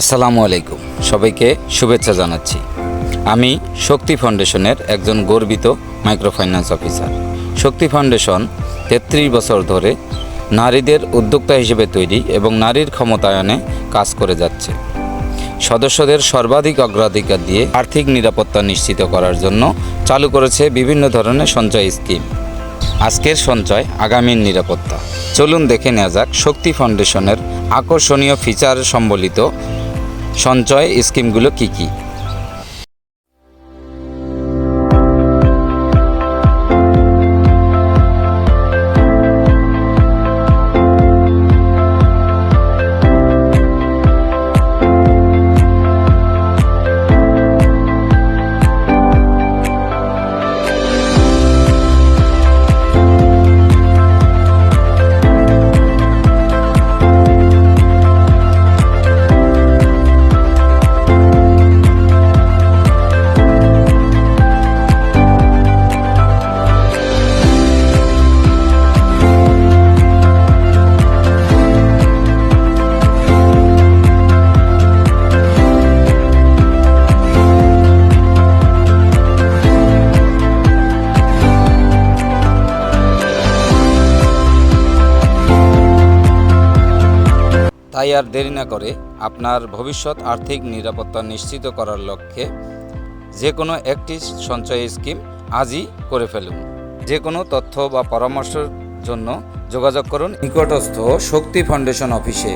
আসসালামু আলাইকুম, সবাইকে শুভেচ্ছা জানাচ্ছি। আমি শক্তি ফাউন্ডেশনের একজন গর্বিত মাইক্রোফাইন্যান্স অফিসার। শক্তি ফাউন্ডেশন 33 বছর ধরে নারীদের উদ্যোক্তা হিসেবে তৈরি এবং নারীর ক্ষমতায়নে কাজ করে যাচ্ছে। সদস্যদের সর্বাধিক অগ্রাধিকার দিয়ে আর্থিক নিরাপত্তা নিশ্চিত করার জন্য চালু করেছে বিভিন্ন ধরনের সঞ্চয় স্কিম। আজকের সঞ্চয় আগামীর নিরাপত্তা। চলুন দেখে নেওয়া যাক শক্তি ফাউন্ডেশনের আকর্ষণীয় ফিচার সম্বলিত সঞ্চয় স্কিমগুলো কি কি। তাই আর দেরি না করে আপনার ভবিষ্যৎ আর্থিক নিরাপত্তা নিশ্চিত করার লক্ষ্যে যে কোনো একটি সঞ্চয় স্কিম আজই করে ফেলুন। যে কোনো তথ্য বা পরামর্শের জন্য যোগাযোগ করুন নিকটস্থ শক্তি ফাউন্ডেশন অফিসে।